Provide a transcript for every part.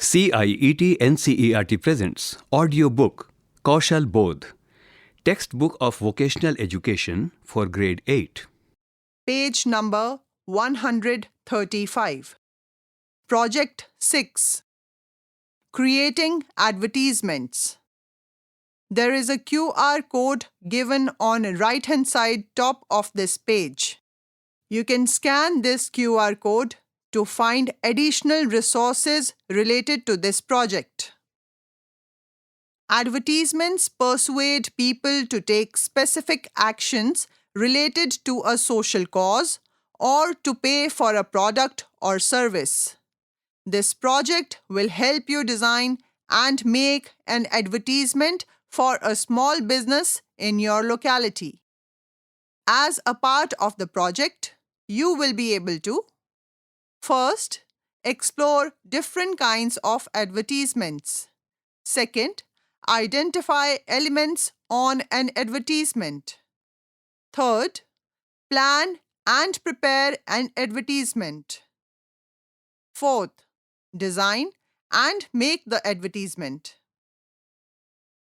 CIET NCERT presents audiobook Kaushal Bodh, textbook of vocational education for grade 8. Page number 135. Project 6. Creating Advertisements. There is a QR code given on right-hand side top of this page. You can scan this QR code to find additional resources related to this project. Advertisements persuade people to take specific actions related to a social cause or to pay for a product or service. This project will help you design and make an advertisement for a small business in your locality. As a part of the project, you will be able to first, explore different kinds of advertisements. Second, identify elements on an advertisement. Third, plan and prepare an advertisement. Fourth, design and make the advertisement.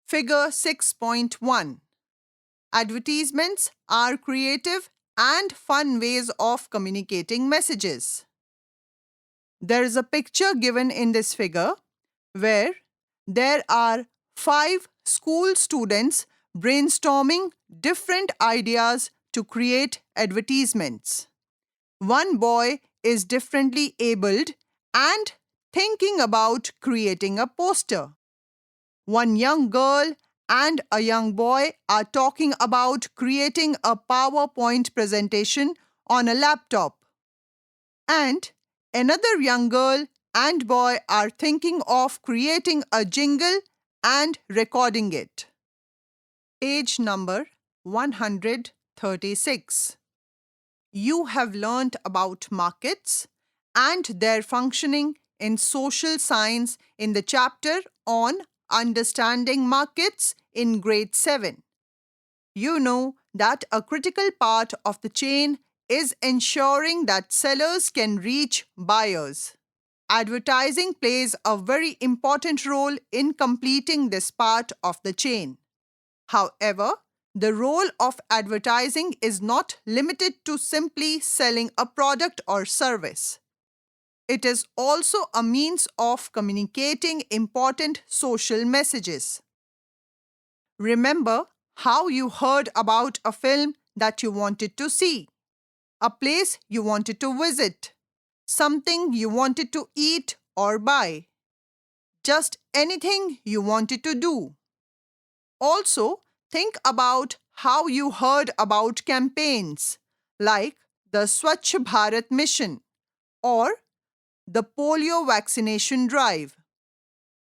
Figure 6.1. Advertisements are creative and fun ways of communicating messages. There is a picture given in this figure where there are 5 school students brainstorming different ideas to create advertisements. One boy is differently abled and thinking about creating a poster. One young girl and a young boy are talking about creating a PowerPoint presentation on a laptop. And another young girl and boy are thinking of creating a jingle and recording it. Page number 136. You have learnt about markets and their functioning in social science in the chapter on understanding markets in grade 7. You know that a critical part of the chain is ensuring that sellers can reach buyers. Advertising plays a very important role in completing this part of the chain. However, the role of advertising is not limited to simply selling a product or service. It is also a means of communicating important social messages. Remember how you heard about a film that you wanted to see, a place you wanted to visit, something you wanted to eat or buy, just anything you wanted to do. Also, think about how you heard about campaigns like the Swachh Bharat Mission or the polio vaccination drive.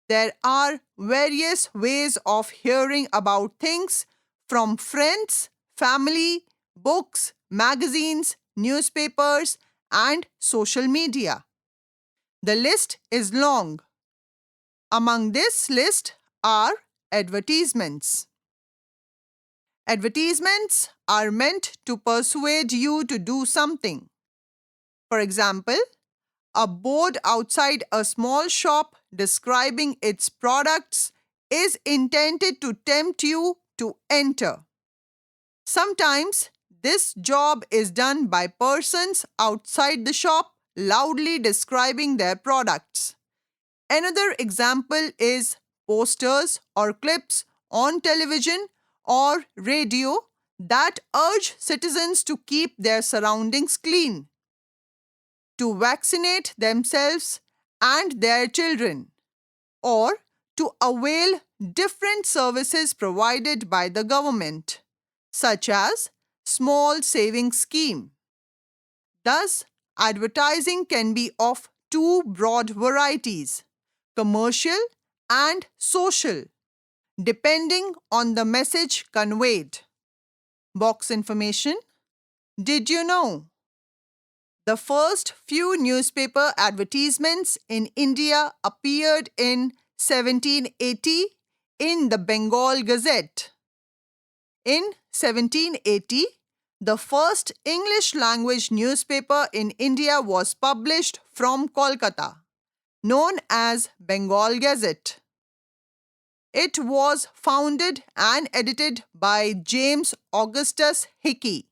There are various ways of hearing about things from friends, family, books, magazines, newspapers, and social media. The list is long. Among this list are advertisements. Advertisements are meant to persuade you to do something. For example, a board outside a small shop describing its products is intended to tempt you to enter. Sometimes this job is done by persons outside the shop loudly describing their products. Another example is posters or clips on television or radio that urge citizens to keep their surroundings clean, to vaccinate themselves and their children, or to avail different services provided by the government, such as small savings scheme. Thus, advertising can be of 2 broad varieties, commercial and social, depending on the message conveyed. Box information. Did you know? The first few newspaper advertisements in India appeared in 1780 in the Bengal Gazette. In 1780, the first English language newspaper in India was published from Kolkata. known as Bengal Gazette. It was founded and edited by James Augustus Hickey.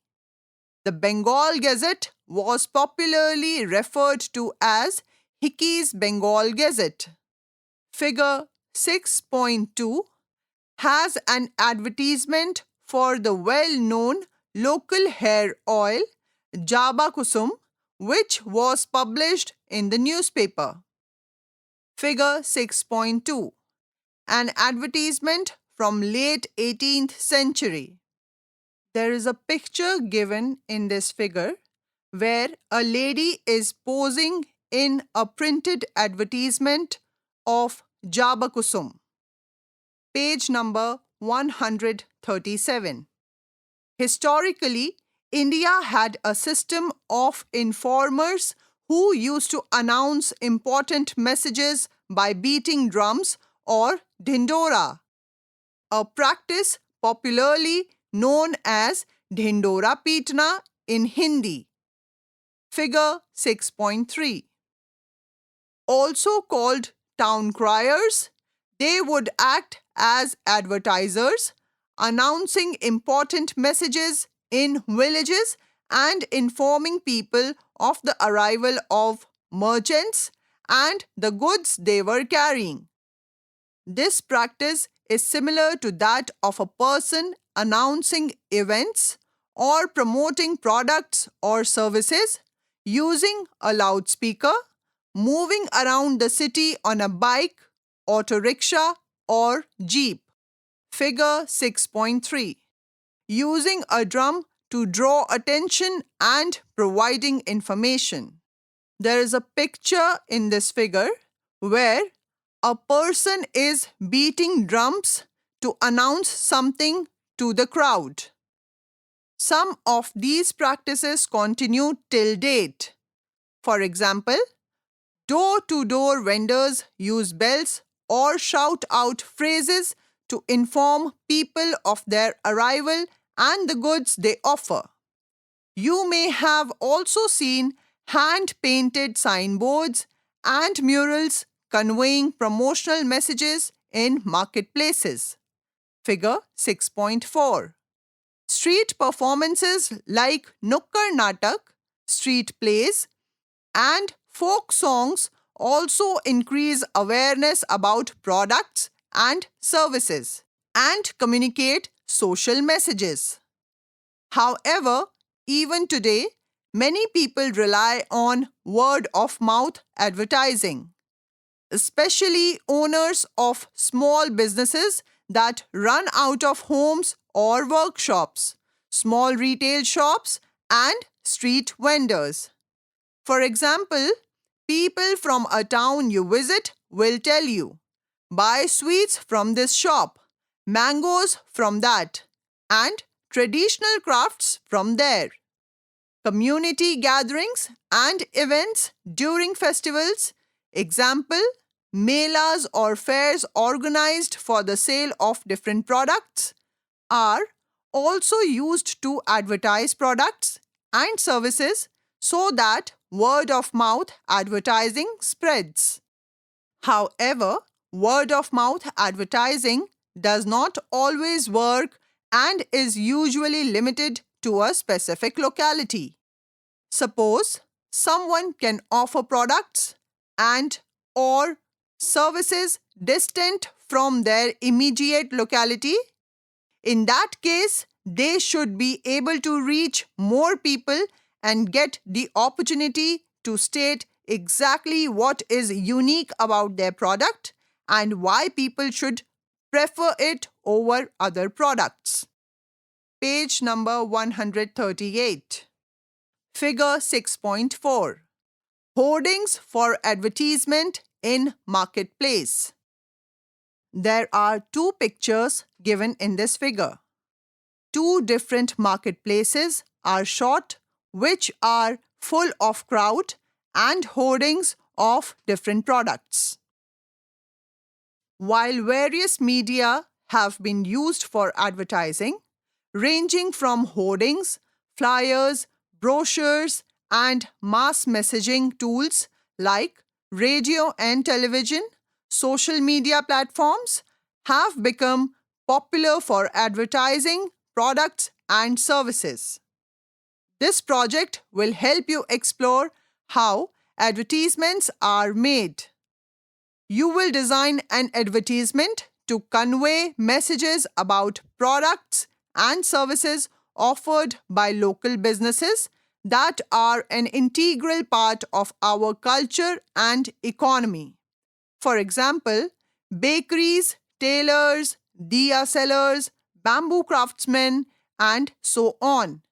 The Bengal Gazette was popularly referred to as Hickey's Bengal Gazette. Figure 6.2 has an advertisement for the well-known local hair oil Jaba Kusum, which was published in the newspaper. Figure 6.2, an advertisement from late 18th century. There is a picture given in this figure where a lady is posing in a printed advertisement of Jaba Kusum. Page number 137. Historically, India had a system of informers who used to announce important messages by beating drums or dhindora, a practice popularly known as dhindora peetna in Hindi. Figure 6.3. Also called town criers, they would act as advertisers, announcing important messages in villages and informing people of the arrival of merchants and the goods they were carrying. This practice is similar to that of a person announcing events or promoting products or services using a loudspeaker, moving around the city on a bike, auto rickshaw, or jeep. Figure 6.3. Using a drum to draw attention and providing information. There is a picture in this figure where a person is beating drums to announce something to the crowd. Some of these practices continue till date. For example, door-to-door vendors use bells or shout out phrases to inform people of their arrival and the goods they offer. You may have also seen hand-painted signboards and murals conveying promotional messages in marketplaces. Figure 6.4. Street performances like Nukkar Natak, street plays, and folk songs also increase awareness about products and services and communicate social messages. However, even today, many people rely on word-of-mouth advertising, especially owners of small businesses that run out of homes or workshops, small retail shops, and street vendors. For example, people from a town you visit will tell you, buy sweets from this shop, mangoes from that, and traditional crafts from there. Community gatherings and events during festivals, example, melas or fairs organized for the sale of different products, are also used to advertise products and services so that word-of-mouth advertising spreads. However, word-of-mouth advertising does not always work and is usually limited to a specific locality. Suppose someone can offer products and or services distant from their immediate locality. In that case, they should be able to reach more people and get the opportunity to state exactly what is unique about their product and why people should prefer it over other products. Page number 138. Figure 6.4. Hoardings for advertisement in marketplace. There are two pictures given in this figure. Two different marketplaces are shot which are full of crowd and hoardings of different products. While various media have been used for advertising, ranging from hoardings, flyers, brochures, and mass messaging tools like radio and television, social media platforms have become popular for advertising products and services. This project will help you explore how advertisements are made. You will design an advertisement to convey messages about products and services offered by local businesses that are an integral part of our culture and economy. For example, bakeries, tailors, diya sellers, bamboo craftsmen, and so on,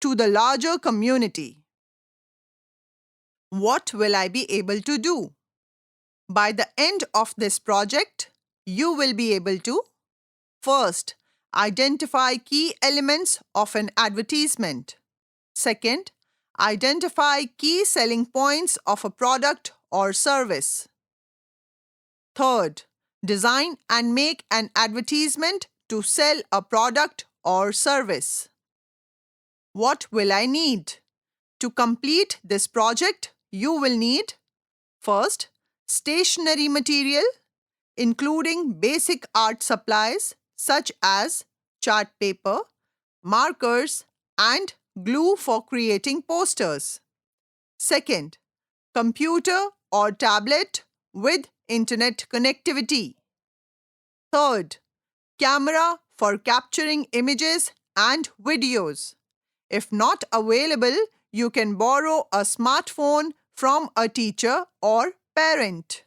to the larger community. What will I be able to do? By the end of this project, you will be able to first, identify key elements of an advertisement. Second, identify key selling points of a product or service. Third, design and make an advertisement to sell a product or service. What will I need? To complete this project, you will need first, stationery material, including basic art supplies such as chart paper, markers, and glue for creating posters. Second, computer or tablet with internet connectivity. Third, camera for capturing images and videos. If not available, you can borrow a smartphone from a teacher or parent.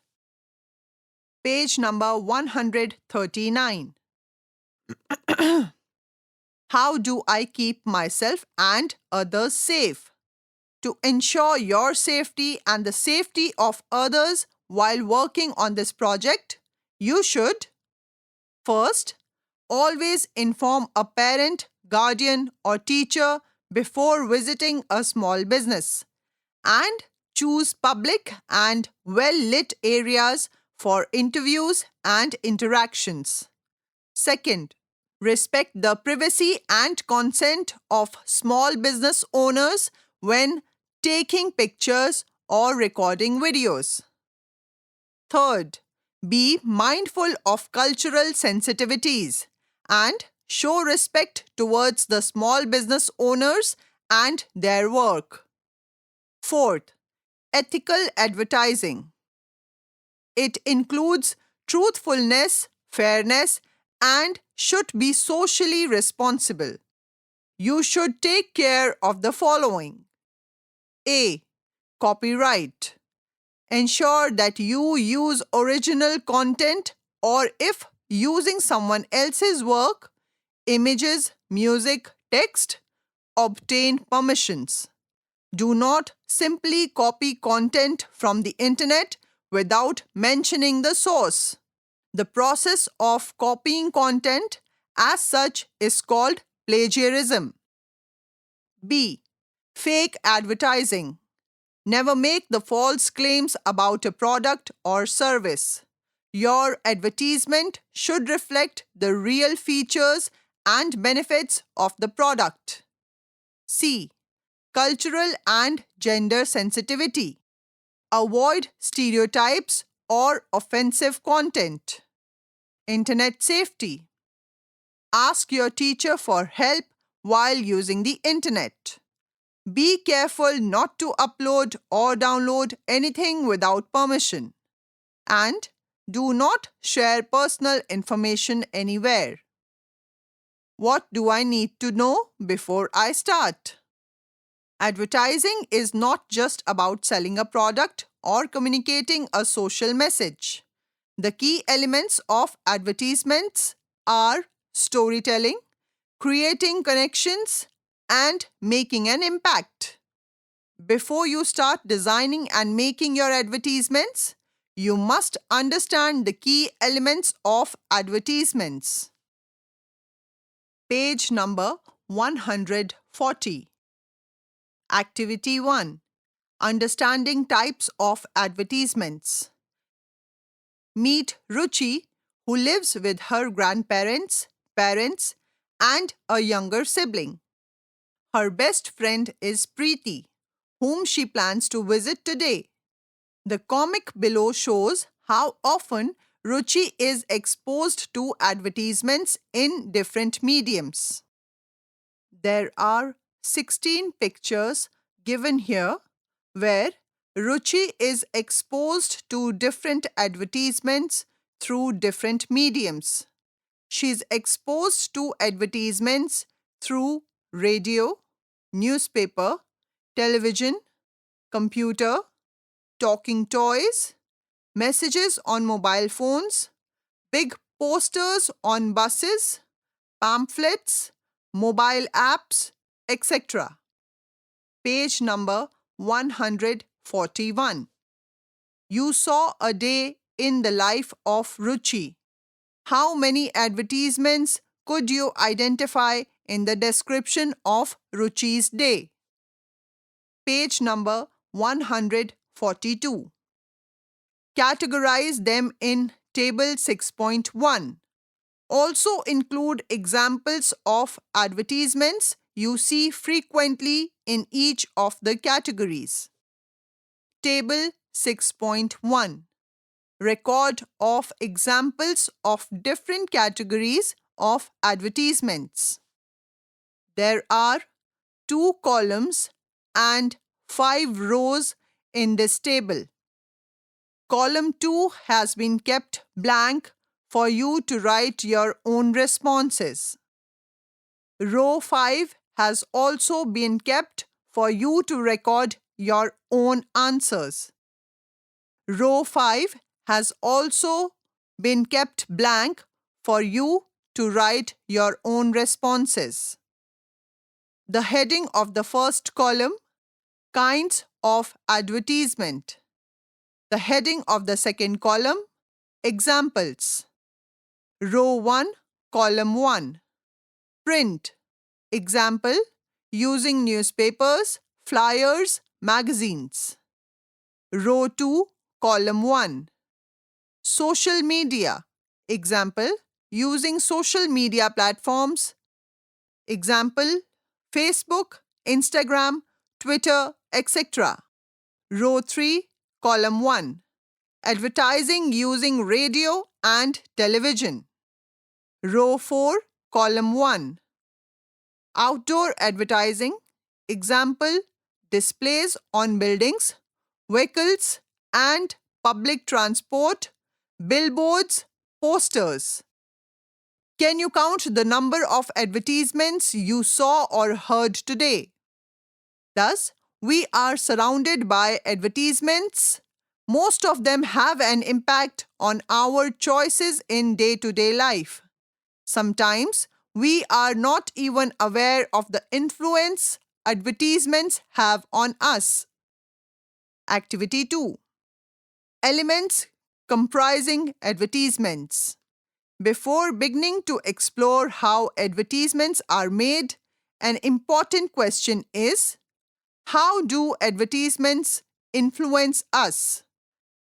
Page number 139. How do I keep myself and others safe? To ensure your safety and the safety of others while working on this project, you should first, always inform a parent, guardian, or teacher before visiting a small business, and choose public and well-lit areas for interviews and interactions. Second, respect the privacy and consent of small business owners when taking pictures or recording videos. Third, be mindful of cultural sensitivities and show respect towards the small business owners and their work. Fourth, ethical advertising. It includes truthfulness, fairness, and should be socially responsible. You should take care of the following. A. Copyright. Ensure that you use original content, or if using someone else's work, images, music, text, obtain permissions. Do not simply copy content from the internet without mentioning the source. The process of copying content as such is called plagiarism. B. Fake advertising. Never make the false claims about a product or service. Your advertisement should reflect the real features and benefits of the product. C. Cultural and gender sensitivity. Avoid stereotypes or offensive content. Internet safety. Ask your teacher for help while using the internet. Be careful not to upload or download anything without permission. And do not share personal information anywhere. What do I need to know before I start? Advertising is not just about selling a product or communicating a social message. The key elements of advertisements are storytelling, creating connections, and making an impact. Before you start designing and making your advertisements, you must understand the key elements of advertisements. Page number 140. Activity 1. Understanding types of advertisements. Meet Ruchi, who lives with her grandparents, parents, and a younger sibling. Her best friend is Preeti, whom she plans to visit today. The comic below shows how often Ruchi is exposed to advertisements in different mediums. There are 16 pictures given here where Ruchi is exposed to different advertisements through different mediums. She is exposed to advertisements through radio, newspaper, television, computer, talking toys, messages on mobile phones, big posters on buses, pamphlets, mobile apps, etc. Page number 141. You saw a day in the life of Ruchi. How many advertisements could you identify in the description of Ruchi's day? Page number 142. Categorize them in Table 6.1. Also include examples of advertisements you see frequently in each of the categories. Table 6.1. Record of examples of different categories of advertisements. There are 2 columns and 5 rows in this table. Column 2 has been kept blank for you to write your own responses. Row 5 has also been kept for you to record your own answers. Row 5 has also been kept blank for you to write your own responses. The heading of the first column, Kinds of Advertisement. The heading of the second column, Examples. Row 1, Column 1. Print. Example, using newspapers, flyers, magazines. Row 2, Column 1. Social media. Example, using social media platforms. Example, Facebook, Instagram, Twitter, etc. Row 3, Column 1. Advertising using radio and television. Row 4, Column 1. Outdoor advertising. Example, displays on buildings, vehicles and public transport, billboards, posters. Can you count the number of advertisements you saw or heard today? Thus, we are surrounded by advertisements. Most of them have an impact on our choices in day-to-day life. Sometimes, we are not even aware of the influence advertisements have on us. Activity 2. Elements comprising advertisements. Before beginning to explore how advertisements are made, an important question is, how do advertisements influence us?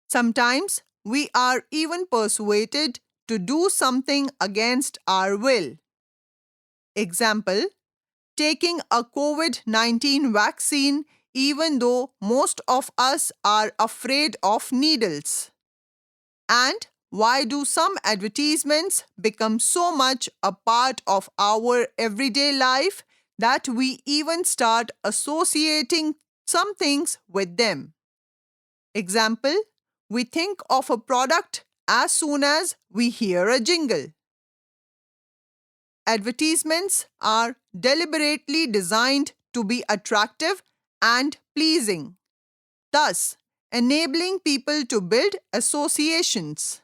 Sometimes we are even persuaded to do something against our will. Example, taking a COVID-19 vaccine even though most of us are afraid of needles. And why do some advertisements become so much a part of our everyday life that we even start associating some things with them? Example, we think of a product as soon as we hear a jingle. Advertisements are deliberately designed to be attractive and pleasing, thus enabling people to build associations.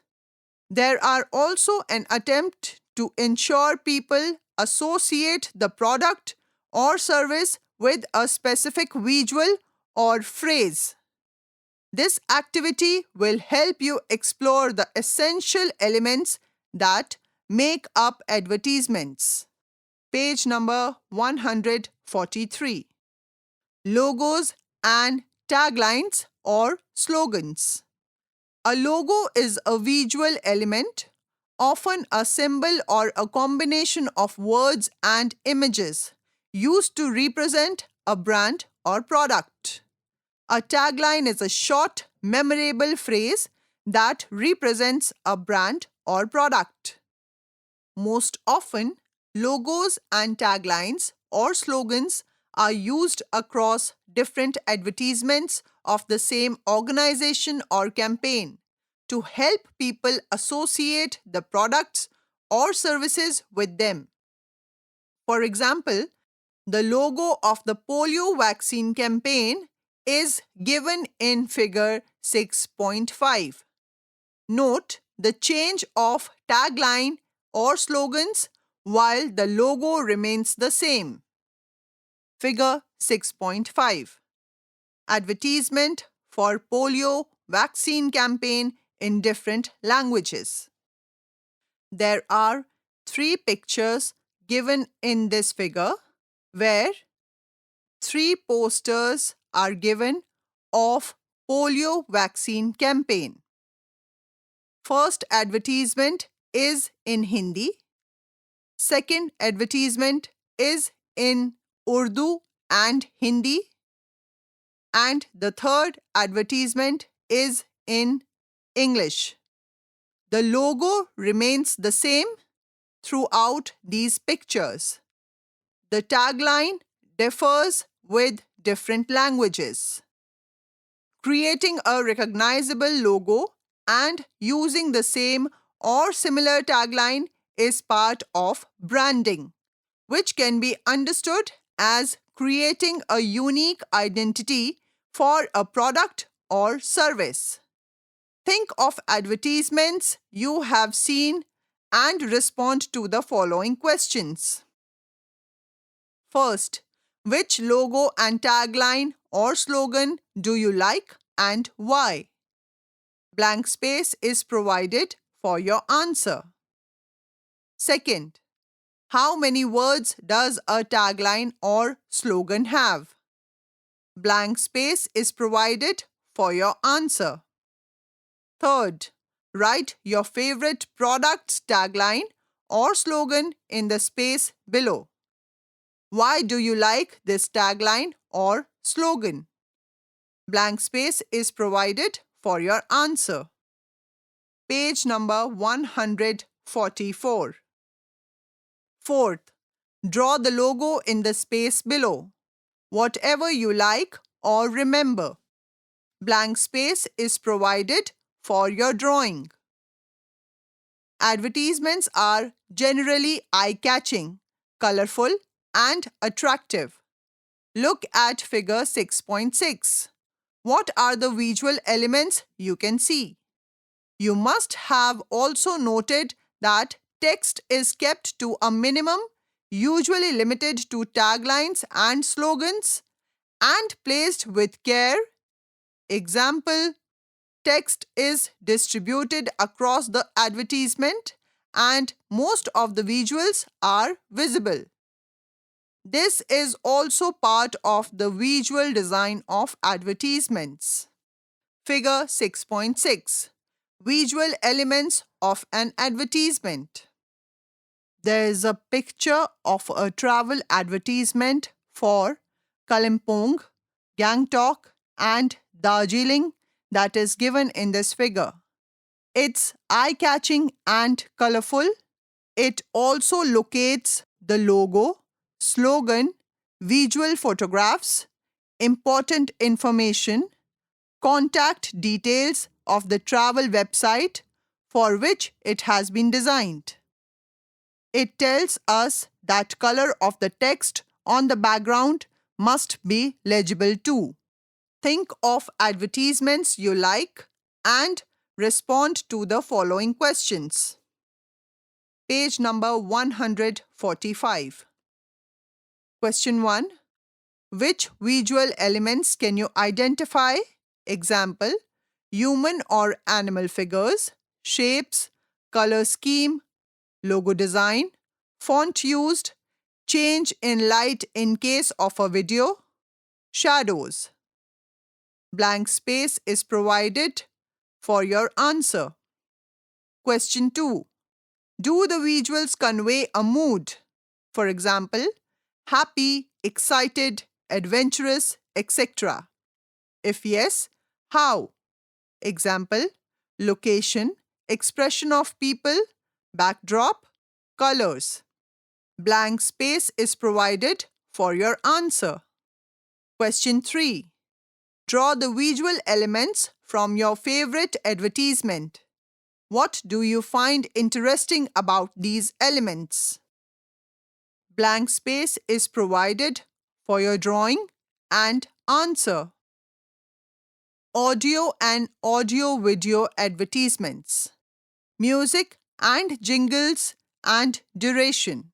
There are also an attempt to ensure people associate the product or service with a specific visual or phrase. This activity will help you explore the essential elements that make up advertisements. Page number 143. Logos and taglines or slogans. A logo is a visual element, often a symbol or a combination of words and images, used to represent a brand or product. A tagline is a short, memorable phrase that represents a brand or product. Most often, logos and taglines or slogans are used across different advertisements of the same organization or campaign to help people associate the products or services with them. For example, the logo of the polio vaccine campaign is given in figure 6.5. Note the change of tagline or slogans while the logo remains the same. Figure 6.5. Advertisement for polio vaccine campaign in different languages. There are 3 pictures given in this figure where 3 posters are given of polio vaccine campaign. First advertisement is in Hindi. Second advertisement is in Urdu and Hindi. And the third advertisement is in English. The logo remains the same throughout these pictures. The tagline differs with different languages. Creating a recognizable logo and using the same or similar tagline is part of branding, which can be understood as creating a unique identity for a product or service. Think of advertisements you have seen and respond to the following questions. First, which logo and tagline or slogan do you like and why? Blank space is provided for your answer. Second, how many words does a tagline or slogan have? Blank space is provided for your answer. Third, write your favorite product's tagline or slogan in the space below. Why do you like this tagline or slogan? Blank space is provided for your answer. Page number 144. Fourth, draw the logo in the space below. Whatever you like or remember. Blank space is provided for your drawing. Advertisements are generally eye-catching, colorful, and attractive. Look at figure 6.6. What are the visual elements you can see? You must have also noted that text is kept to a minimum, usually limited to taglines and slogans, and placed with care. Example, text is distributed across the advertisement and most of the visuals are visible. This is also part of the visual design of advertisements. Figure 6.6. Visual elements of an advertisement. There is a picture of a travel advertisement for Kalimpong, Gangtok, and Darjeeling that is given in this figure. It's eye-catching and colorful. It also locates the logo, slogan, visual photographs, important information, contact details of the travel website for which it has been designed. It tells us that color of the text on the background must be legible too. Think of advertisements you like and respond to the following questions. Page number 145. Question 1. Which visual elements can you identify? Example, human or animal figures, shapes, color scheme, logo design, font used, change in light in case of a video, shadows. Blank space is provided for your answer. Question 2. Do the visuals convey a mood? For example, happy, excited, adventurous, etc. If yes, how? Example, location, expression of people, backdrop, colors. Blank space is provided for your answer. Question 3. Draw the visual elements from your favorite advertisement. What do you find interesting about these elements? Blank space is provided for your drawing and answer. Audio and audio-video advertisements. Music and jingles and duration.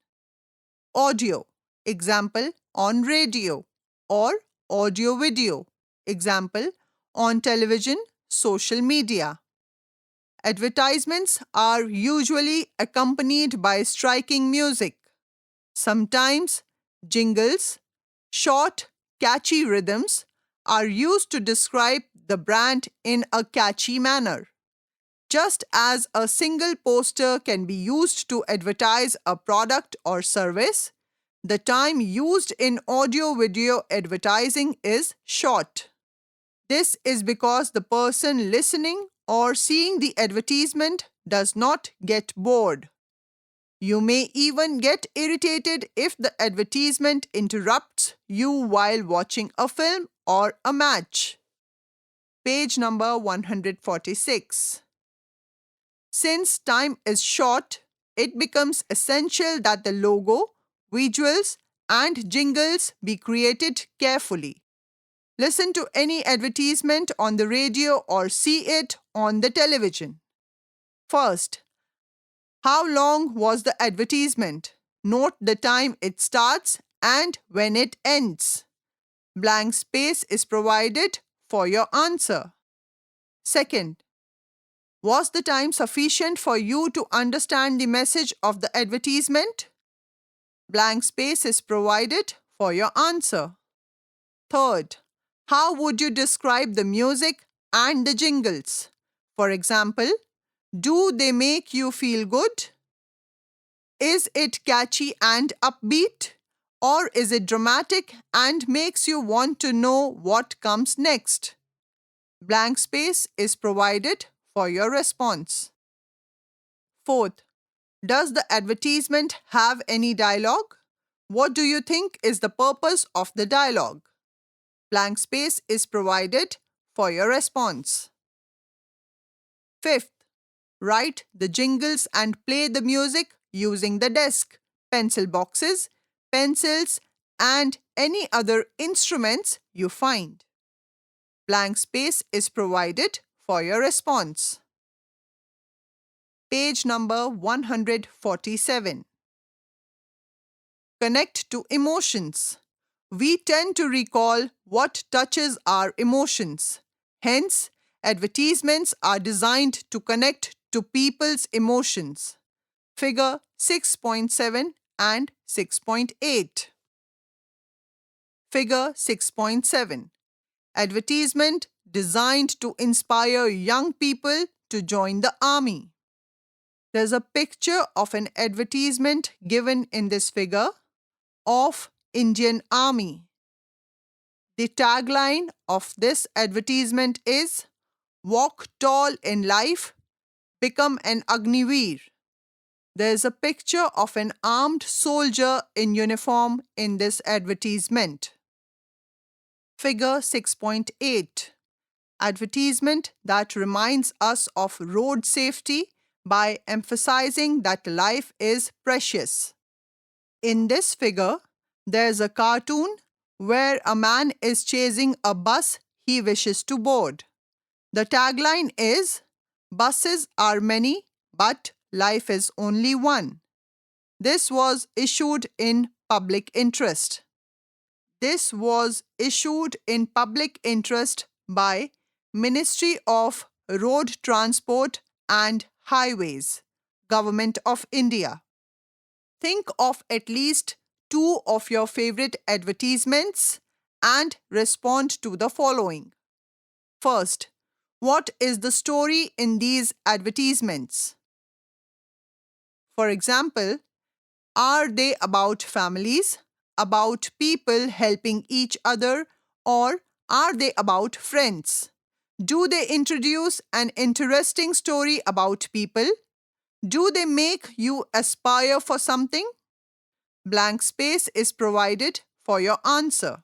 Audio, example, on radio, or audio-video, example, on television, social media. Advertisements are usually accompanied by striking music. Sometimes jingles, short, catchy rhythms, are used to describe the brand in a catchy manner. Just as a single poster can be used to advertise a product or service, the time used in audio-video advertising is short. This is because the person listening or seeing the advertisement does not get bored. You may even get irritated if the advertisement interrupts you while watching a film or a match. Page number 146. Since time is short, it becomes essential that the logo, visuals, and jingles be created carefully. Listen to any advertisement on the radio or see it on the television. First, how long was the advertisement? Note the time it starts and when it ends. Blank space is provided for your answer. Second, was the time sufficient for you to understand the message of the advertisement? Blank space is provided for your answer. Third, how would you describe the music and the jingles? For example, do they make you feel good? Is it catchy and upbeat? Or is it dramatic and makes you want to know what comes next? Blank space is provided for your response. Fourth, does the advertisement have any dialogue? What do you think is the purpose of the dialogue? Blank space is provided for your response. Fifth, write the jingles and play the music using the desk, pencil boxes, pencils, and any other instruments you find. Blank space is provided for your response. Page number 147. Connect to emotions. We tend to recall what touches our emotions. Hence, advertisements are designed to connect to people's emotions. Figure 6.7 and 6.8. Figure 6.7. Advertisement designed to inspire young people to join the army. There's a picture of an advertisement given in this figure of Indian Army. The tagline of this advertisement is "Walk tall in life, become an Agniveer." There is a picture of an armed soldier in uniform in this advertisement. Figure 6.8. Advertisement that reminds us of road safety by emphasizing that life is precious. In this figure, there's a cartoon where a man is chasing a bus he wishes to board. The tagline is, "Buses are many, but life is only one." This was issued in public interest. This was issued in public interest by Ministry of Road Transport and Highways, Government of India. Think of at least 2 of your favorite advertisements and respond to the following. First, what is the story in these advertisements? For example, are they about families, about people helping each other, or are they about friends? Do they introduce an interesting story about people? Do they make you aspire for something? Blank space is provided for your answer.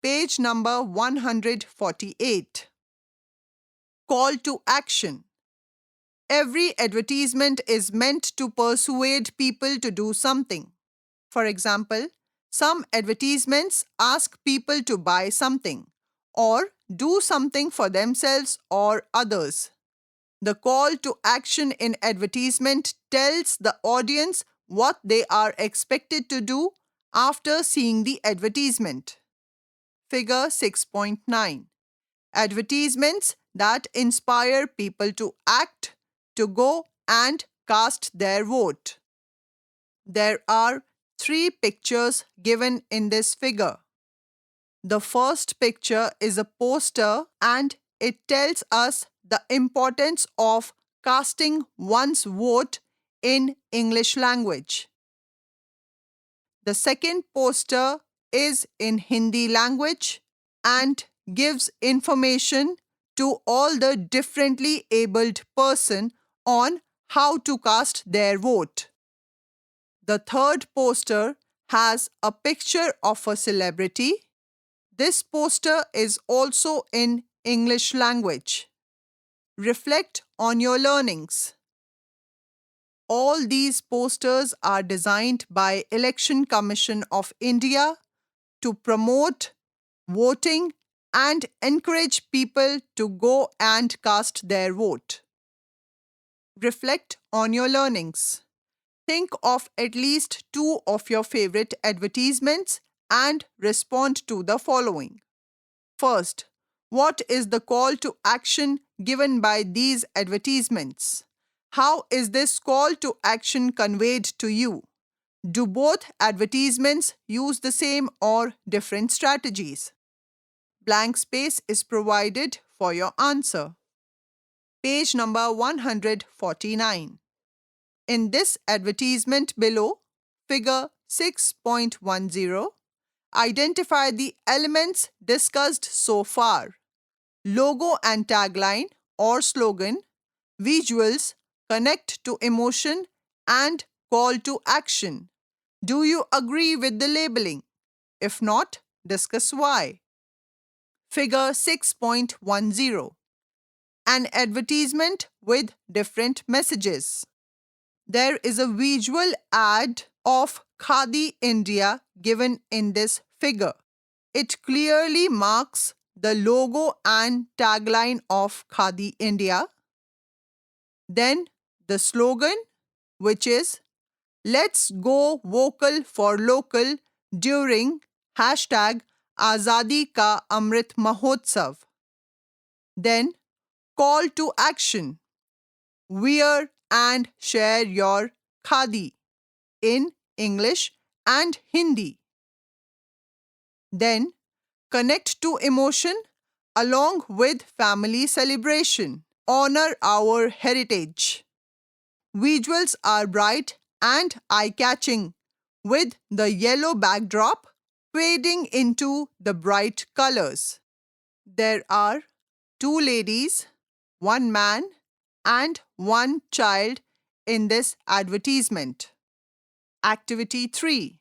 Page number 148. Call to action. Every advertisement is meant to persuade people to do something. For example, some advertisements ask people to buy something or do something for themselves or others. The call to action in advertisement tells the audience what they are expected to do after seeing the advertisement. Figure 6.9. Advertisements that inspire people to act, to go and cast their vote. There are 3 pictures given in this figure. The first picture is a poster and it tells us the importance of casting one's vote in English language. The second poster is in Hindi language and gives information to all the differently abled person on how to cast their vote. The third poster has a picture of a celebrity. This poster is also in English language. Reflect on your learnings. All these posters are designed by Election Commission of India to promote voting and encourage people to go and cast their vote. Reflect on your learnings. Think of at least 2 of your favorite advertisements and respond to the following. First, what is the call to action given by these advertisements? How is this call to action conveyed to you? Do both advertisements use the same or different strategies? Blank space is provided for your answer. Page number 149. In this advertisement below, figure 6.10, identify the elements discussed so far. Logo and tagline or slogan, visuals, connect to emotion, and call to action. Do you agree with the labeling? If not, discuss why. Figure 6.10. An advertisement with different messages. There is a visual ad of Khadi India given in this figure. It clearly marks the logo and tagline of Khadi India. Then the slogan, which is Let's go vocal for local during #Azadi Ka Amrit Mahotsav. Then call to action. Wear and share your khadi in English and Hindi. Then connect to emotion along with family celebration. Honor our heritage. Visuals are bright and eye-catching, with the yellow backdrop fading into the bright colors. There are 2 ladies, 1 man, and 1 child in this advertisement. Activity 3.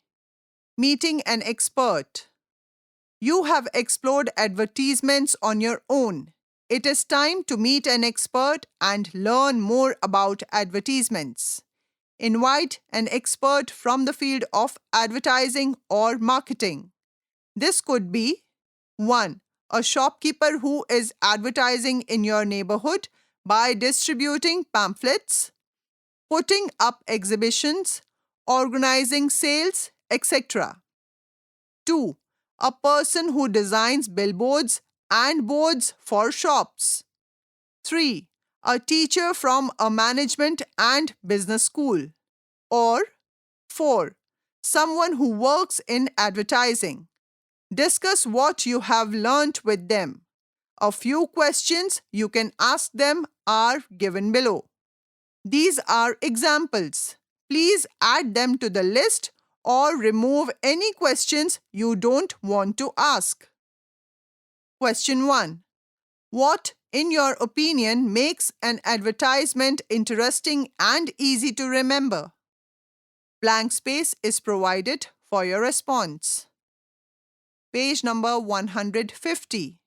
Meeting an expert. You have explored advertisements on your own. It is time to meet an expert and learn more about advertisements. Invite an expert from the field of advertising or marketing. This could be 1. A shopkeeper who is advertising in your neighborhood by distributing pamphlets, putting up exhibitions, organizing sales, etc. 2. A person who designs billboards and boards for shops. 3. A teacher from a management and business school. Or 4. Someone who works in advertising. Discuss what you have learnt with them. A few questions you can ask them are given below. These are examples. Please add them to the list or remove any questions you don't want to ask. Question 1. What, in your opinion, makes an advertisement interesting and easy to remember? Blank space is provided for your response. Page number 150.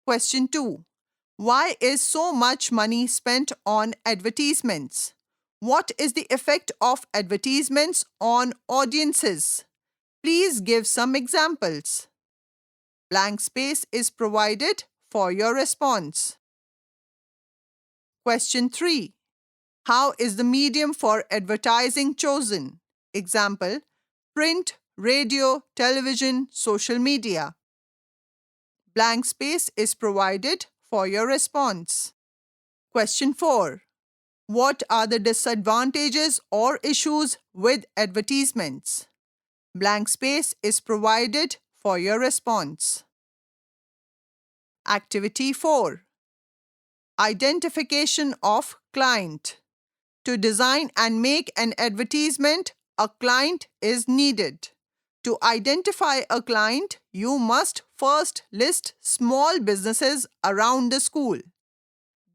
Question 2. Why is so much money spent on advertisements? What is the effect of advertisements on audiences? Please give some examples. Blank space is provided for your response. Question 3. How is the medium for advertising chosen? Example: print, radio, television, social media. Blank space is provided for your response. Question 4. What are the disadvantages or issues with advertisements? Blank space is provided for your response. Activity 4. Identification of client. To design and make an advertisement, a client is needed. To identify a client, you must first list small businesses around the school.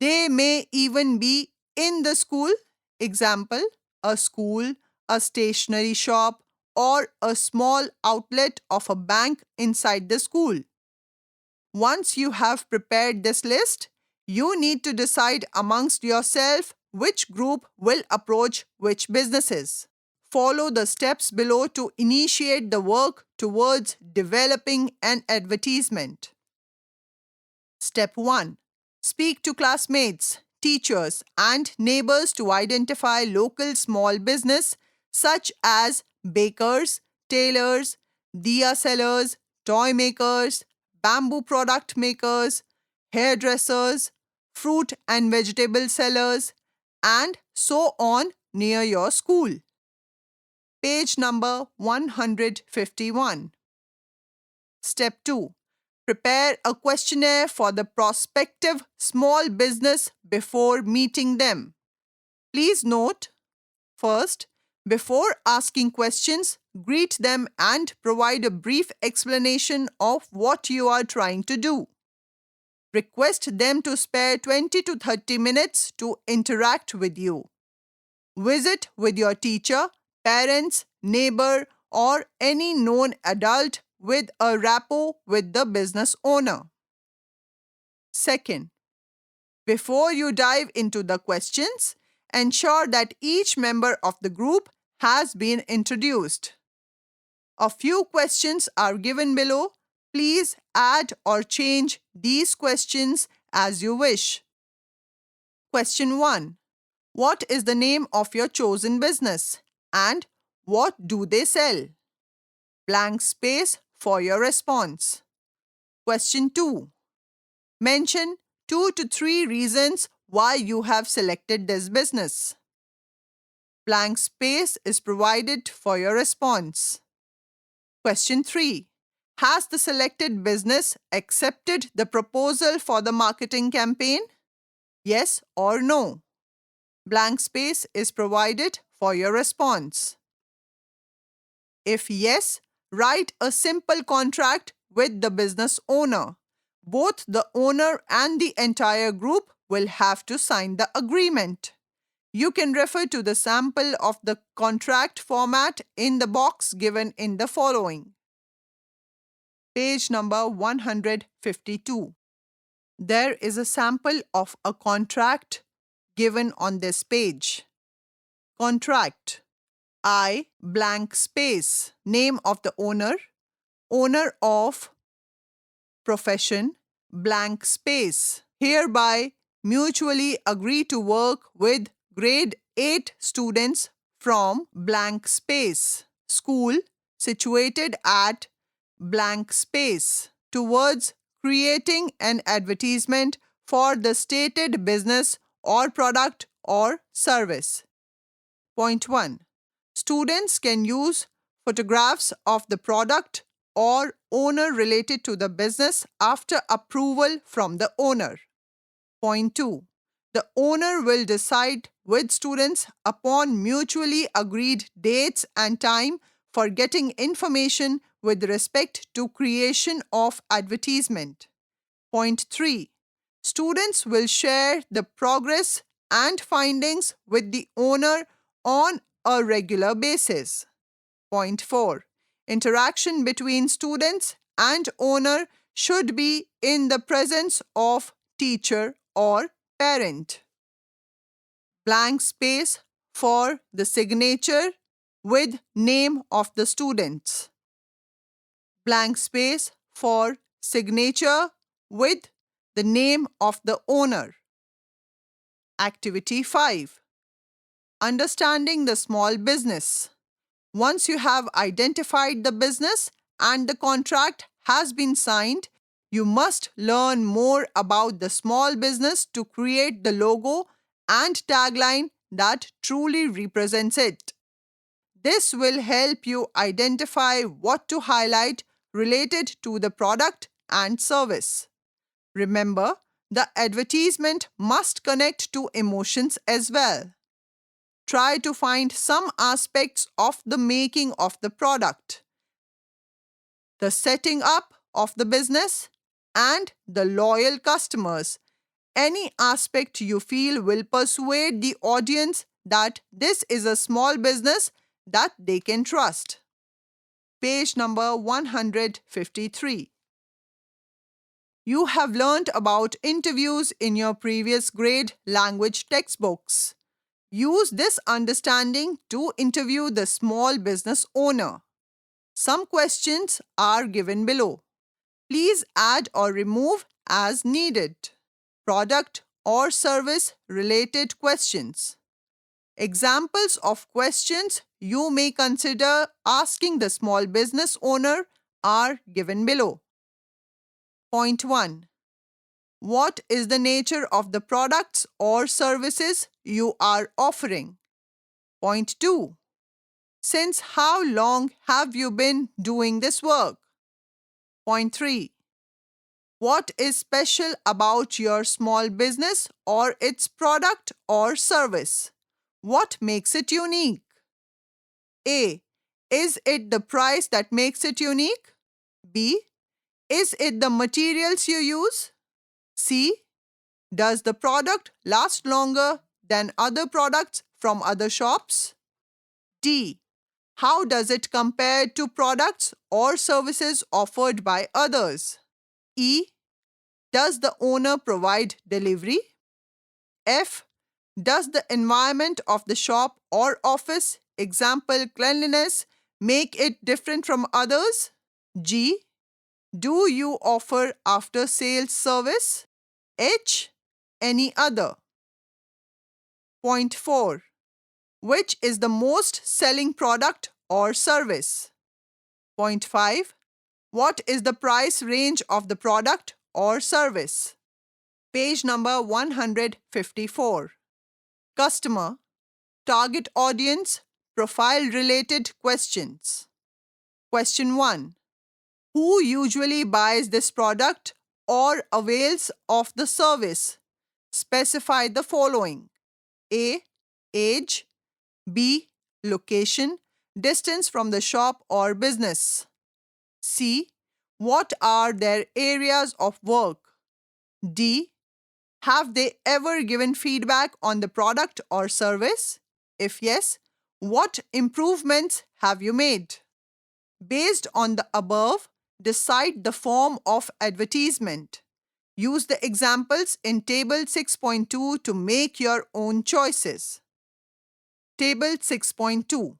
They may even be in the school. Example: a school, a stationery shop, or a small outlet of a bank inside the school. Once you have prepared this list, you need to decide amongst yourself which group will approach which businesses. Follow the steps below to initiate the work towards developing an advertisement. Step 1. Speak to classmates, teachers, and neighbors to identify local small business such as bakers, tailors, diya sellers, toy makers, bamboo product makers, hairdressers, fruit and vegetable sellers, and so on near your school. Page number 151. Step 2. Prepare a questionnaire for the prospective small business before meeting them. Please note, first, before asking questions, greet them and provide a brief explanation of what you are trying to do. Request them to spare 20 to 30 minutes to interact with you. Visit with your teacher, parents, neighbor, or any known adult with a rapport with the business owner. Second, before you dive into the questions, ensure that each member of the group has been introduced. A few questions are given below. Please add or change these questions as you wish. Question 1. What is the name of your chosen business and what do they sell? Blank space for your response. Question 2. Mention 2 to 3 reasons why you have selected this business. Blank space is provided for your response. Question 3. Has the selected business accepted the proposal for the marketing campaign? Yes or no? Blank space is provided for your response. If yes, write a simple contract with the business owner. Both the owner and the entire group will have to sign the agreement. You can refer to the sample of the contract format in the box given in the following. Page number 152. There is a sample of a contract given on this page. Contract. I blank space. Name of the owner. Owner of. Profession blank space. Hereby mutually agree to work with grade 8 students from blank space. School situated at blank space towards creating an advertisement for the stated business or product or service. Point 1. Students can use photographs of the product or owner related to the business after approval from the owner. Point 2. The owner will decide with students upon mutually agreed dates and time for getting information with respect to creation of advertisement. Point 3. Students will share the progress and findings with the owner on a regular basis. Point 4. Interaction between students and owner should be in the presence of teacher or parent. Blank space for the signature with name of the students. Blank space for signature with the name of the owner. Activity 5. Understanding the small business. Once you have identified the business and the contract has been signed, you must learn more about the small business to create the logo and tagline that truly represents it. This will help you identify what to highlight related to the product and service. Remember, the advertisement must connect to emotions as well. Try to find some aspects of the making of the product, the setting up of the business, and the loyal customers. Any aspect you feel will persuade the audience that this is a small business that they can trust. Page number 153. You have learned about interviews in your previous grade language textbooks. Use this understanding to interview the small business owner. Some questions are given below. Please add or remove as needed. Product or service related questions. Examples of questions you may consider asking the small business owner are given below. Point 1. What is the nature of the products or services you are offering? Point 2. Since how long have you been doing this work? Point 3. What is special about your small business or its product or service? What makes it unique? A. Is it the price that makes it unique? B. Is it the materials you use? C. Does the product last longer than other products from other shops? D. How does it compare to products or services offered by others? E. Does the owner provide delivery? F. Does the environment of the shop or office, example cleanliness, make it different from others? G. Do you offer after sales service? H. Any other. Point 4. Which is the most selling product or service? Point 5. What is the price range of the product or service? Page number 154. Customer, target audience, profile related questions. Question 1. Who usually buys this product or avails of the service? Specify the following. A. Age. B. Location, distance from the shop or business. C. What are their areas of work? D. Have they ever given feedback on the product or service? If yes, what improvements have you made? Based on the above, decide the form of advertisement. Use the examples in Table 6.2 to make your own choices. Table 6.2.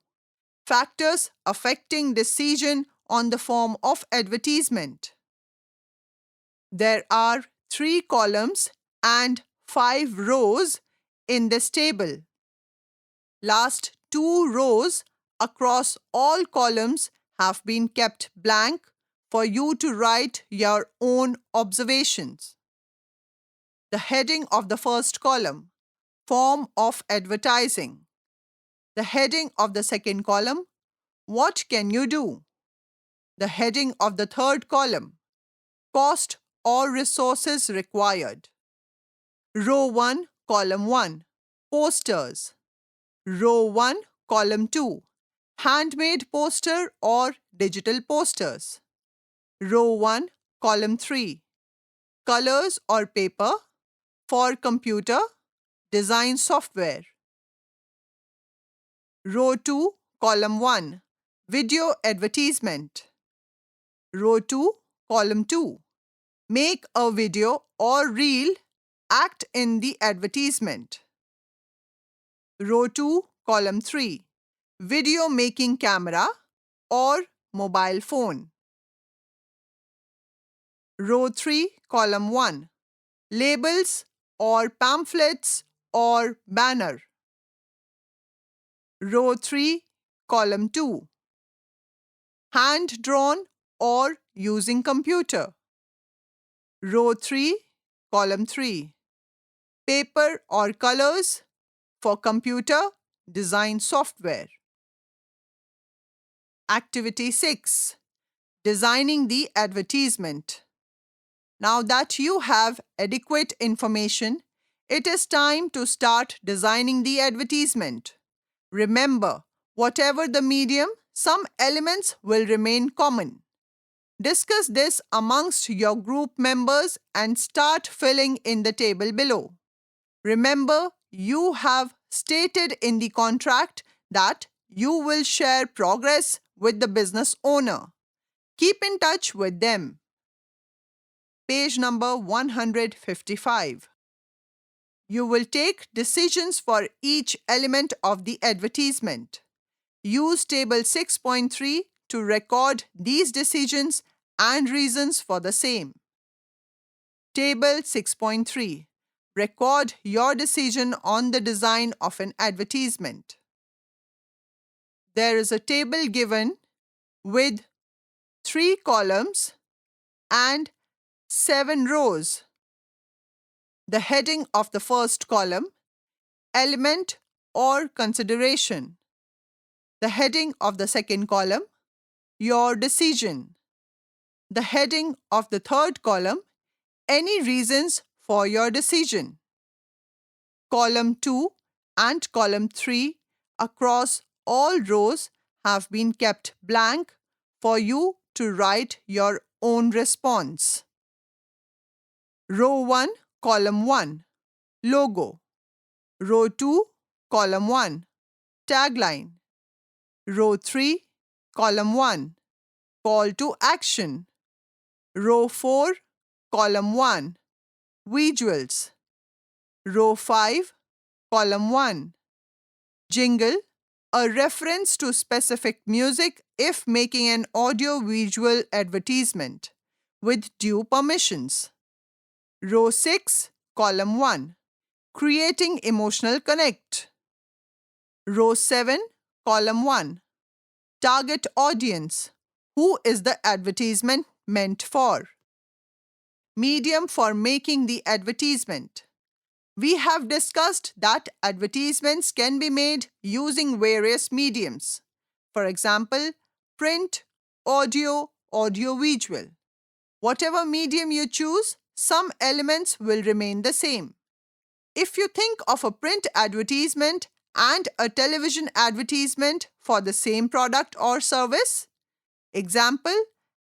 Factors affecting decision on the form of advertisement. There are 3 columns and 5 rows in this table. Last 2 rows across all columns have been kept blank for you to write your own observations. The heading of the first column, form of advertising. The heading of the second column, what can you do? The heading of the third column, cost or resources required. Row 1, column 1, posters. Row 1, column 2, handmade poster or digital posters. Row 1, column 3, colors or paper. for computer design software. Row 2, column 1, video advertisement. Row 2, column 2, make a video or reel act in the advertisement. Row 2, column 3, video making camera or mobile phone. Row 3, column 1, labels or pamphlets or banner. Row 3, column 2, hand-drawn or using computer. Row 3, column 3, paper or colors for computer design software. Activity 6, designing the advertisement. Now that you have adequate information, it is time to start designing the advertisement. Remember, whatever the medium, some elements will remain common. Discuss this amongst your group members and start filling in the table below. Remember, you have stated in the contract that you will share progress with the business owner. Keep in touch with them. Page number 155. You will take decisions for each element of the advertisement. Use table 6.3 to record these decisions and reasons for the same. Table 6.3. Record your decision on the design of an advertisement. There is a table given with 3 columns and 7 rows. The heading of the first column, element or consideration. The heading of the second column, your decision. The heading of the third column, any reasons for your decision. Column 2 and column 3 across all rows have been kept blank for you to write your own response. Row 1, column 1, logo. Row 2, column 1, tagline. Row 3, column 1, call to action. Row 4, column 1, visuals. Row 5, column 1, jingle, a reference to specific music if making an audio-visual advertisement, with due permissions. Row 6, column 1, creating emotional connect. Row 7, column 1, target audience, who is the advertisement meant for. Medium for making the advertisement. We have discussed that advertisements can be made using various mediums. For example, print, audio, audio-visual. Whatever medium you choose, some elements will remain the same. If you think of a print advertisement and a television advertisement for the same product or service, example,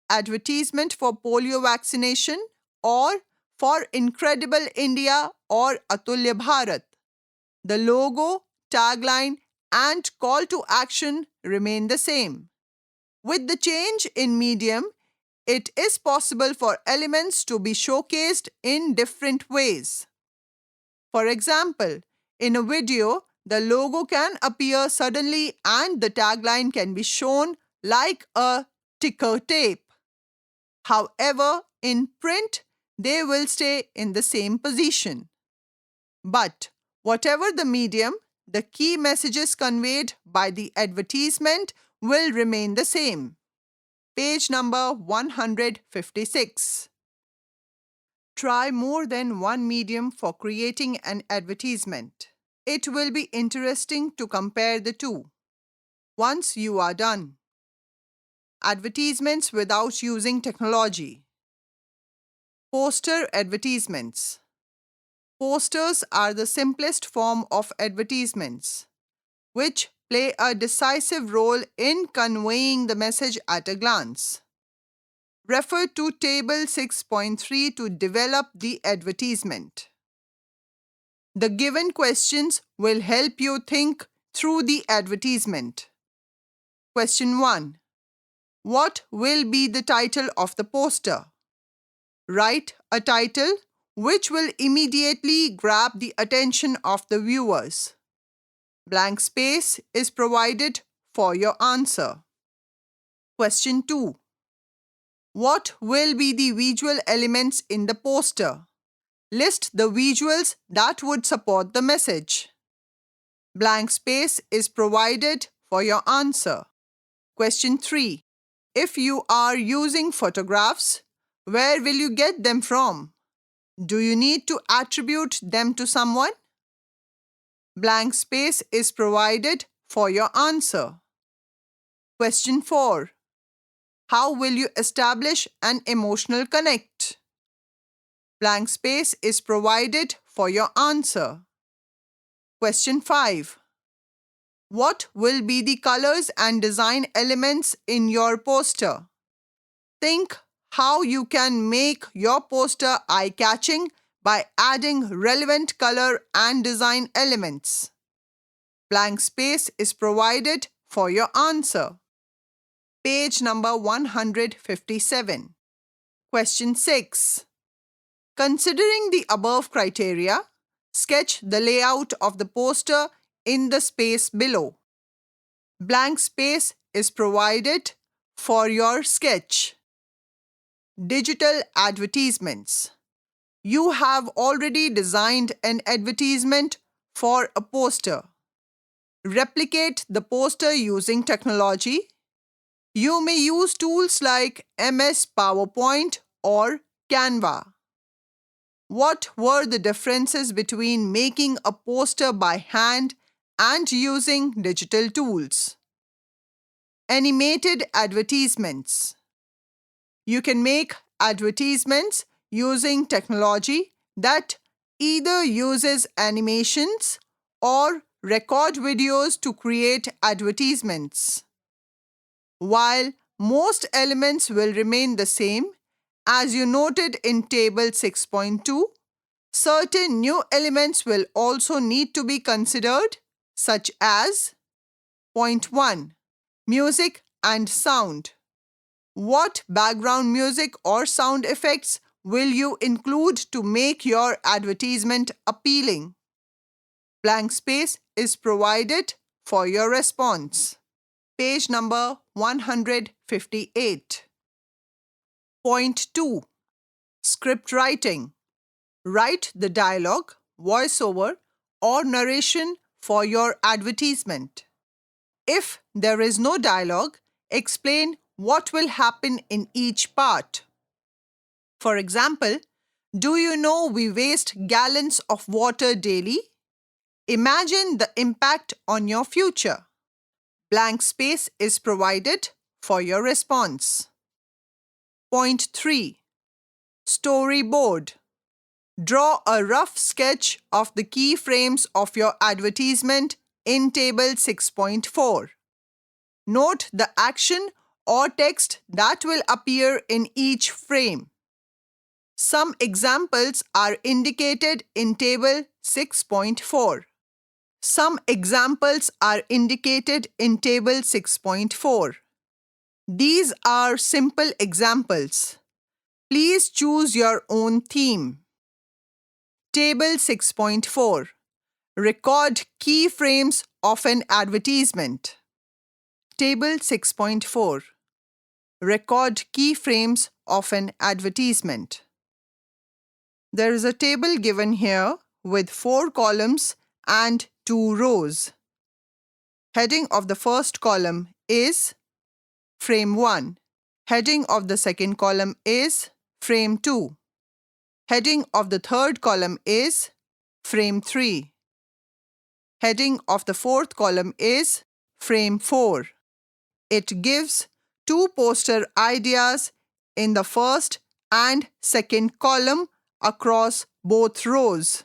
advertisement for polio vaccination or for Incredible India or Atulya Bharat, the logo, tagline, and call to action remain the same. With the change in medium, it is possible for elements to be showcased in different ways. For example, in a video, the logo can appear suddenly and the tagline can be shown like a ticker tape. However, in print, they will stay in the same position. But whatever the medium, the key messages conveyed by the advertisement will remain the same. Page number 156. Try more than one medium for creating an advertisement. It will be interesting to compare the two. Once you are done. Advertisements without using technology. Poster advertisements. Posters are the simplest form of advertisements, which play a decisive role in conveying the message at a glance. Refer to Table 6.3 to develop the advertisement. The given questions will help you think through the advertisement. Question 1. What will be the title of the poster? Write a title which will immediately grab the attention of the viewers. Blank space is provided for your answer. Question 2. What will be the visual elements in the poster? List the visuals that would support the message. Blank space is provided for your answer. Question 3. If you are using photographs, where will you get them from? Do you need to attribute them to someone? Blank space is provided for your answer. Question 4. How will you establish an emotional connect? Blank space is provided for your answer. Question 5. What will be the colors and design elements in your poster? Think how you can make your poster eye-catching by adding relevant color and design elements. Blank space is provided for your answer. Page number 157. Question 6. Considering the above criteria, sketch the layout of the poster in the space below. Blank space is provided for your sketch. Digital advertisements. You have already designed an advertisement for a poster. Replicate the poster using technology. You may use tools like MS PowerPoint or Canva. What were the differences between making a poster by hand and using digital tools? Animated advertisements. You can make advertisements using technology that either uses animations or record videos to create advertisements. While most elements will remain the same, as you noted in Table 6.2, certain new elements will also need to be considered, such as Point 1. Music and sound. What background music or sound effects will you include to make your advertisement appealing? Blank space is provided for your response. Page number 158. Point 2. Script writing. Write the dialogue, voiceover, or narration for your advertisement. If there is no dialogue, explain what will happen in each part. For example, do you know we waste gallons of water daily? Imagine the impact on your future. Blank space is provided for your response. Point 3. Storyboard. Draw a rough sketch of the key frames of your advertisement in Table 6.4. Note the action or text that will appear in each frame. Some examples are indicated in Table 6.4. These are simple examples. Please choose your own theme. Table 6.4. Record key frames of an advertisement. Table 6.4. Record key frames of an advertisement. There is a table given here with 4 columns and 2 rows. Heading of the first column is Frame 1. Heading of the second column is Frame 2. Heading of the third column is Frame 3. Heading of the fourth column is Frame 4. It gives 2 poster ideas in the first and second column across both rows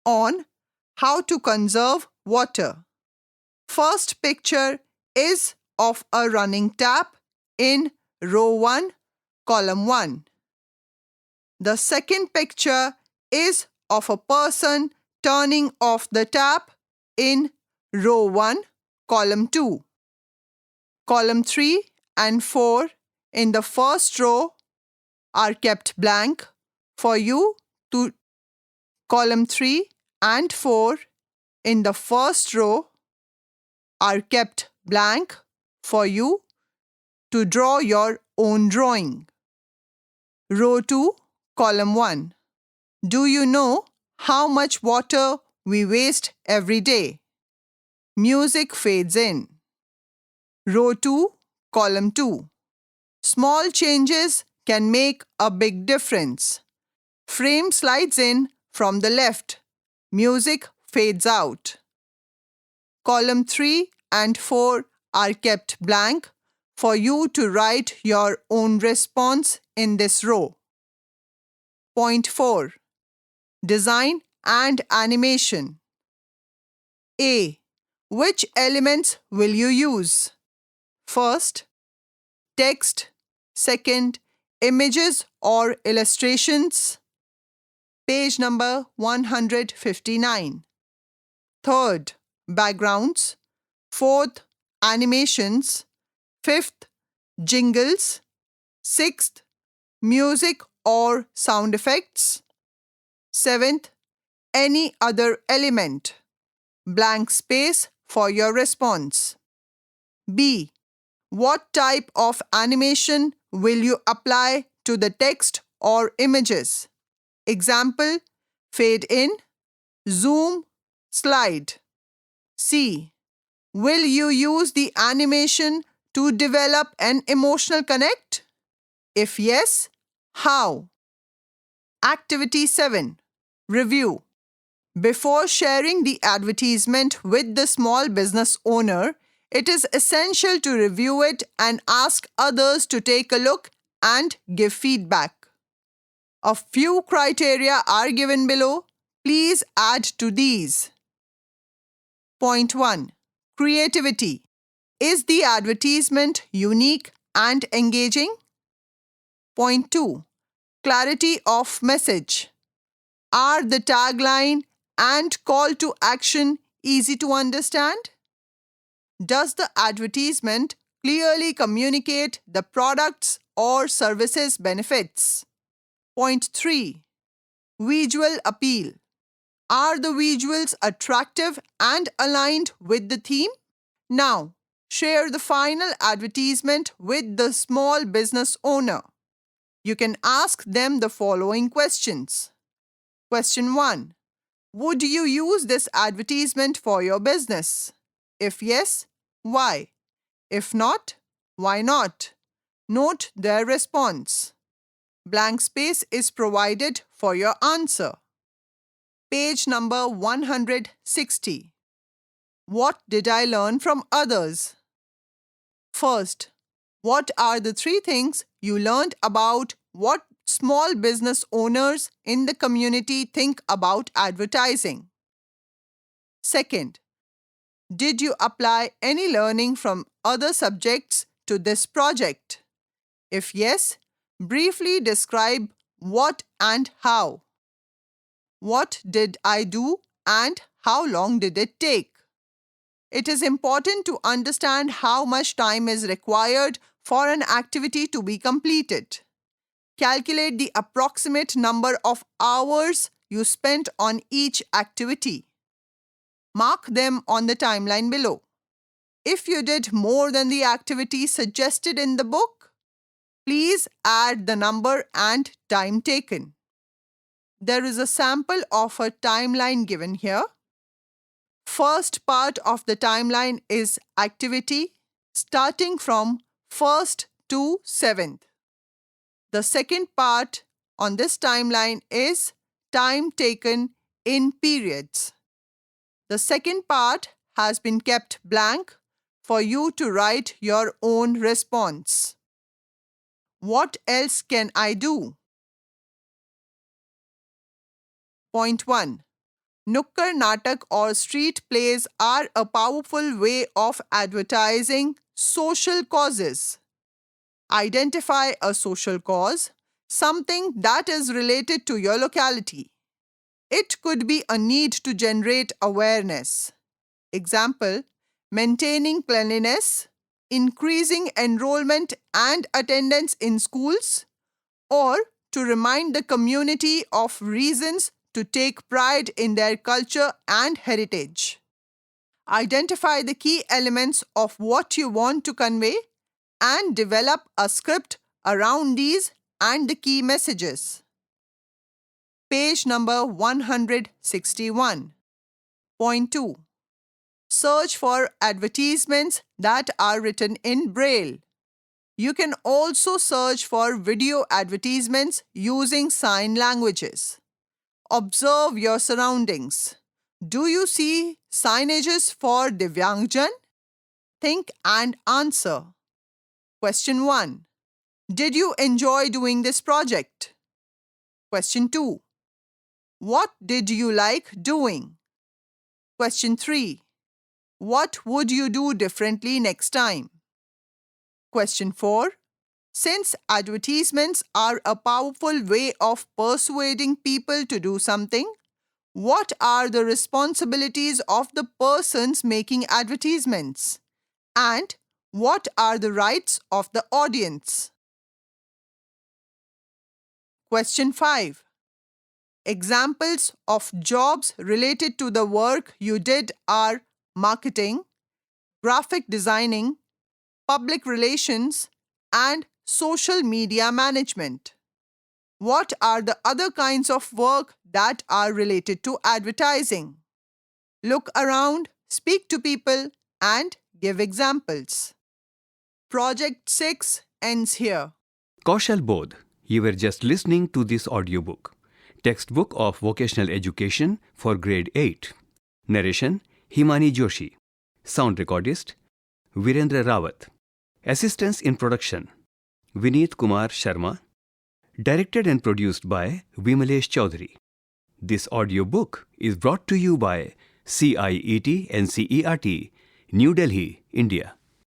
on how to conserve water. First picture is of a running tap in row 1, column 1. The second picture is of a person turning off the tap in row 1, column 2. Column 3 and 4 in the first row are kept blank for you to column 3 and 4 in the first row are kept blank for you to draw your own drawing. Row 2, column 1. Do you know how much water we waste every day? Music fades in. Row 2, column 2. Small changes can make a big difference. Frame slides in from the left. Music fades out. Column 3 and 4 are kept blank for you to write your own response in this row. Point 4. Design and animation. A. Which elements will you use? First, text. Second, images or illustrations. Page number 159. Third, backgrounds. Fourth, animations. Fifth, jingles. Sixth, music or sound effects. Seventh, any other element. Blank space for your response. B. What type of animation will you apply to the text or images? Example, fade in, zoom, slide. C. Will you use the animation to develop an emotional connect? If yes, how? Activity 7. Review. Before sharing the advertisement with the small business owner, it is essential to review it and ask others to take a look and give feedback. A few criteria are given below. Please add to these. Point 1. Creativity. Is the advertisement unique and engaging? Point 2. Clarity of message. Are the tagline and call to action easy to understand? Does the advertisement clearly communicate the products or services benefits? Point 3. Visual appeal. Are the visuals attractive and aligned with the theme? Now, share the final advertisement with the small business owner. You can ask them the following questions. Question 1. Would you use this advertisement for your business? If yes, why? If not, why not? Note their response. Blank space is provided for your answer. Page number 160. What did I learn from others? First, what are the 3 things you learned about what small business owners in the community think about advertising? Second, did you apply any learning from other subjects to this project? If yes, briefly describe what and how. What did I do and how long did it take? It is important to understand how much time is required for an activity to be completed. Calculate the approximate number of hours you spent on each activity. Mark them on the timeline below. If you did more than the activity suggested in the book, please add the number and time taken. There is a sample of a timeline given here. First part of the timeline is activity starting from 1st to 7th. The second part on this timeline is time taken in periods. The second part has been kept blank for you to write your own response. What else can I do? Point 1. Nukkar Natak or street plays are a powerful way of advertising social causes. Identify a social cause, something that is related to your locality. It could be a need to generate awareness. Example, maintaining cleanliness, increasing enrollment and attendance in schools, or to remind the community of reasons to take pride in their culture and heritage. Identify the key elements of what you want to convey and develop a script around these and the key messages. Page number 161. Point 2. Search for advertisements that are written in Braille. You can also search for video advertisements using sign languages. Observe your surroundings. Do you see signages for Divyangjan? Think and answer. Question 1. Did you enjoy doing this project? Question 2. What did you like doing? Question 3. What would you do differently next time? Question 4. Since advertisements are a powerful way of persuading people to do something, what are the responsibilities of the persons making advertisements? And what are the rights of the audience? Question 5. Examples of jobs related to the work you did are marketing, graphic designing, public relations, and social media management. What are the other kinds of work that are related to advertising? Look around, speak to people, and give examples. Project 6 ends here. Kaushal Bodh, you were just listening to this audiobook. Textbook of Vocational Education for Grade 8. Narration Himani Joshi. Sound recordist Virendra Rawat. Assistance in production Vineet Kumar Sharma. Directed and produced by Vimalesh Chaudhary. This audiobook is brought to you by CIET NCERT, New Delhi, India.